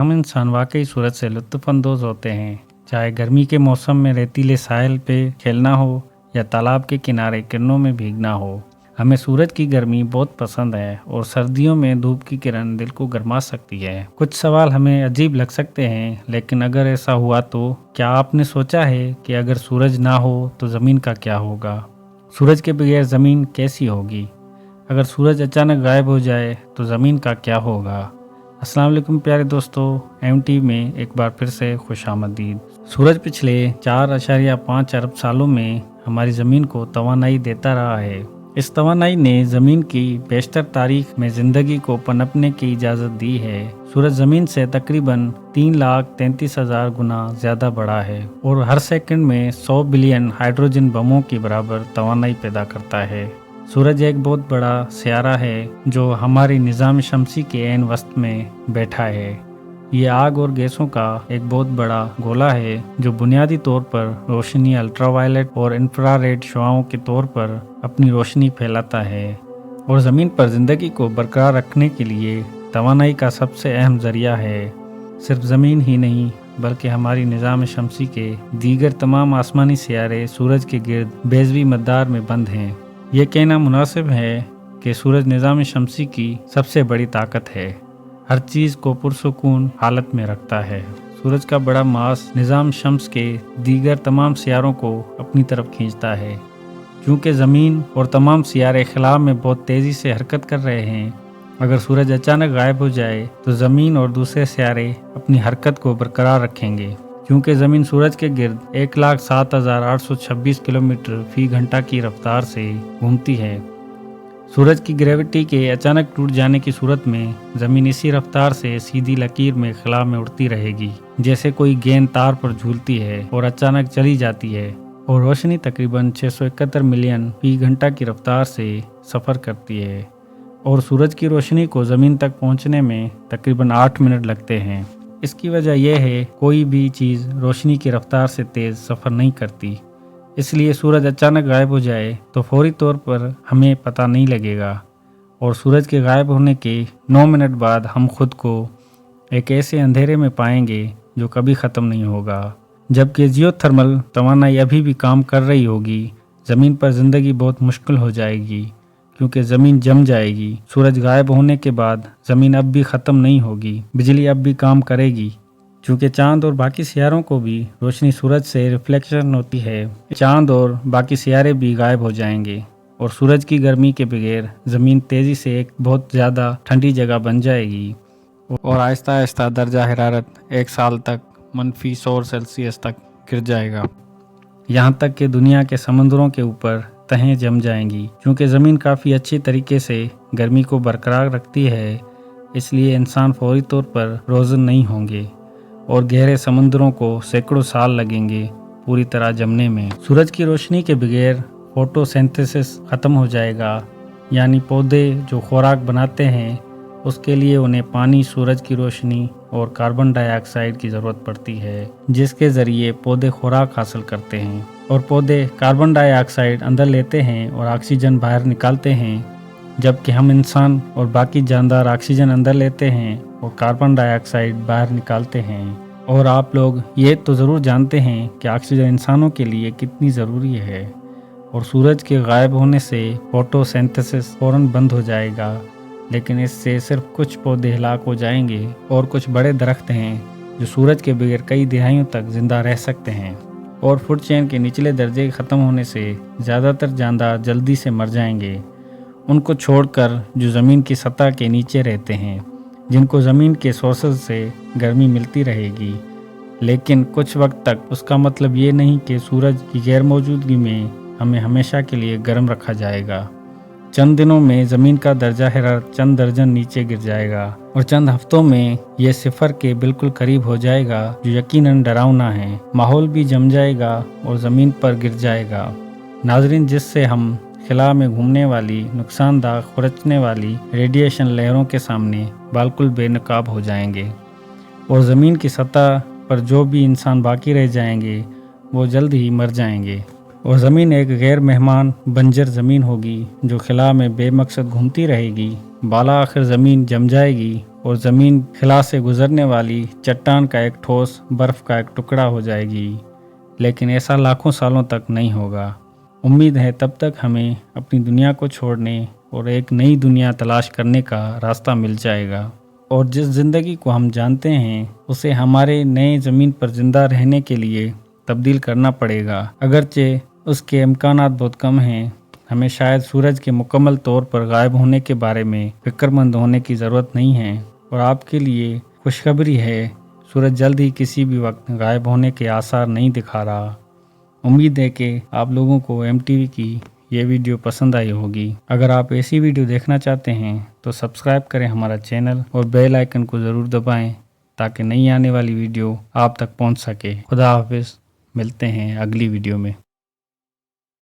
हम इंसान वाकई सूरज से लुत्फ़अंदोज़ होते हैं, चाहे गर्मी के मौसम में रेतीले साहिल पे खेलना हो या तालाब के किनारे किरणों में भीगना हो। हमें सूरज की गर्मी बहुत पसंद है और सर्दियों में धूप की किरण दिल को गरमा सकती है। कुछ सवाल हमें अजीब लग सकते हैं, लेकिन अगर ऐसा हुआ तो क्या आपने सोचा है कि अगर सूरज ना हो तो ज़मीन का क्या होगा? सूरज के बगैर ज़मीन कैसी होगी? अगर सूरज अचानक गायब हो जाए तो ज़मीन का क्या होगा? अस्सलाम वालेकुम प्यारे दोस्तों, MT में एक बार फिर से खुशामदीद। सूरज पिछले 4.5 अरब सालों में हमारी ज़मीन को तवानाई देता रहा है। इस तवानाई ने ज़मीन की बेशतर तारीख में ज़िंदगी को पनपने की इजाज़त दी है। सूरज ज़मीन से तकरीबन 3,33,000 गुना ज़्यादा बड़ा है और हर सेकंड में 100 बिलियन हाइड्रोजन बमों की बराबर तवानाई पैदा करता है। सूरज एक बहुत बड़ा सियारा है जो हमारी निज़ाम शमसी के ऐन वस्त में बैठा है। ये आग और गैसों का एक बहुत बड़ा गोला है जो बुनियादी तौर पर रोशनी अल्ट्रावायलेट और इंफ्रारेड शुआओं के तौर पर अपनी रोशनी फैलाता है और ज़मीन पर ज़िंदगी को बरकरार रखने के लिए तवानाई का सबसे अहम ज़रिया है। सिर्फ ज़मीन ही नहीं बल्कि हमारी निज़ाम शमसी के दीगर तमाम आसमानी सियारे सूरज के गिर्द बेज़वी मदार में बंद हैं। ये कहना मुनासिब है कि सूरज निज़ाम शमसी की सबसे बड़ी ताकत है, हर चीज़ को पुरसुकून हालत में रखता है। सूरज का बड़ा मास निज़ाम शम्स के दीगर तमाम सियारों को अपनी तरफ खींचता है। क्योंकि ज़मीन और तमाम सियारे खिला में बहुत तेज़ी से हरकत कर रहे हैं, अगर सूरज अचानक गायब हो जाए तो ज़मीन और दूसरे सियारे अपनी हरकत को बरकरार रखेंगे। क्योंकि ज़मीन सूरज के गिर्द 1,07,826 किलोमीटर फी घंटा की रफ्तार से घूमती है। सूरज की ग्रेविटी के अचानक टूट जाने की सूरत में ज़मीन इसी रफ्तार से सीधी लकीर में खला में उड़ती रहेगी, जैसे कोई गेंद तार पर झूलती है और अचानक चली जाती है। और रोशनी तकरीबन 671 मिलियन फी घंटा की रफ्तार से सफ़र करती है और सूरज की रोशनी को ज़मीन तक पहुंचने में तकरीबन 8 मिनट लगते हैं। इसकी वजह यह है कोई भी चीज़ रोशनी की रफ्तार से तेज़ सफ़र नहीं करती, इसलिए सूरज अचानक गायब हो जाए तो फौरी तौर पर हमें पता नहीं लगेगा और सूरज के गायब होने के 9 मिनट बाद हम खुद को एक ऐसे अंधेरे में पाएंगे जो कभी ख़त्म नहीं होगा। जबकि जियोथर्मल तवानाई अभी भी काम कर रही होगी, ज़मीन पर ज़िंदगी बहुत मुश्किल हो जाएगी क्योंकि ज़मीन जम जाएगी। सूरज गायब होने के बाद ज़मीन अब भी ख़त्म नहीं होगी, बिजली अब भी काम करेगी। क्योंकि चांद और बाकी सियारों को भी रोशनी सूरज से रिफ्लेक्शन होती है, चांद और बाकी सियारे भी गायब हो जाएंगे और सूरज की गर्मी के बगैर ज़मीन तेज़ी से एक बहुत ज़्यादा ठंडी जगह बन जाएगी और आहिस्ता आहिस्ता दर्जा हरारत 1 साल तक -100 सेल्सियस तक गिर जाएगा। यहाँ तक कि दुनिया के समुद्रों के ऊपर तहें जम जाएंगी। क्योंकि ज़मीन काफ़ी अच्छी तरीके से गर्मी को बरकरार रखती है, इसलिए इंसान फौरी तौर पर रोज़न नहीं होंगे और गहरे समुद्रों को सैकड़ों साल लगेंगे पूरी तरह जमने में। सूरज की रोशनी के बगैर फोटोसिंथेसिस ख़त्म हो जाएगा, यानी पौधे जो खुराक बनाते हैं उसके लिए उन्हें पानी, सूरज की रोशनी और कार्बन डाइऑक्साइड की ज़रूरत पड़ती है, जिसके ज़रिए पौधे खुराक हासिल करते हैं और पौधे कार्बन डाइऑक्साइड अंदर लेते हैं और ऑक्सीजन बाहर निकालते हैं। जबकि हम इंसान और बाकी जानदार ऑक्सीजन अंदर लेते हैं और कार्बन डाइऑक्साइड बाहर निकालते हैं। और आप लोग ये तो ज़रूर जानते हैं कि ऑक्सीजन इंसानों के लिए कितनी ज़रूरी है और सूरज के गायब होने से फोटोसिंथेसिस फ़ौरन बंद हो जाएगा, लेकिन इससे सिर्फ कुछ पौधे हलाक हो जाएंगे और कुछ बड़े दरख्त हैं जो सूरज के बगैर कई दिहाइयों तक ज़िंदा रह सकते हैं। और फूड चेन के निचले दर्जे के ख़त्म होने से ज़्यादातर जानदार जल्दी से मर जाएंगे, उनको छोड़कर जो ज़मीन की सतह के नीचे रहते हैं, जिनको ज़मीन के सोर्सेज से गर्मी मिलती रहेगी। लेकिन कुछ वक्त तक उसका मतलब ये नहीं कि सूरज की गैर मौजूदगी में हमें हमेशा के लिए गर्म रखा जाएगा। चंद दिनों में ज़मीन का दर्जा हरारत चंद दर्जन नीचे गिर जाएगा और चंद हफ्तों में ये सिफर के बिल्कुल करीब हो जाएगा, जो यकीनन डरावना है। माहौल भी जम जाएगा और ज़मीन पर गिर जाएगा। नाजरीन, जिससे हम खिला में घूमने वाली नुकसानदायक खुरचने वाली रेडिएशन लहरों के सामने बिल्कुल बेनकाब हो जाएंगे और ज़मीन की सतह पर जो भी इंसान बाकी रह जाएंगे वो जल्द ही मर जाएंगे और ज़मीन एक गैर मेहमान बंजर ज़मीन होगी जो खिला में बेमकसद घूमती रहेगी। बाला आखिर ज़मीन जम जाएगी और ज़मीन खिला से गुजरने वाली चट्टान का एक ठोस बर्फ़ का एक टुकड़ा हो जाएगी। लेकिन ऐसा लाखों सालों तक नहीं होगा। उम्मीद है तब तक हमें अपनी दुनिया को छोड़ने और एक नई दुनिया तलाश करने का रास्ता मिल जाएगा। और जिस ज़िंदगी को हम जानते हैं उसे हमारे नए ज़मीन पर ज़िंदा रहने के लिए तब्दील करना पड़ेगा। अगरचे उसके इम्कानात बहुत कम हैं, हमें शायद सूरज के मुकम्मल तौर पर गायब होने के बारे में फिक्रमंद होने की ज़रूरत नहीं है। और आपके लिए खुशखबरी है, सूरज जल्द ही किसी भी वक्त गायब होने के आसार नहीं दिखा रहा। उम्मीद है कि आप लोगों को MTV की ये वीडियो पसंद आई होगी। अगर आप ऐसी वीडियो देखना चाहते हैं तो सब्सक्राइब करें हमारा चैनल और बेल आइकन को ज़रूर दबाएं ताकि नई आने वाली वीडियो आप तक पहुंच सके। खुदा हाफिज़, मिलते हैं अगली वीडियो में।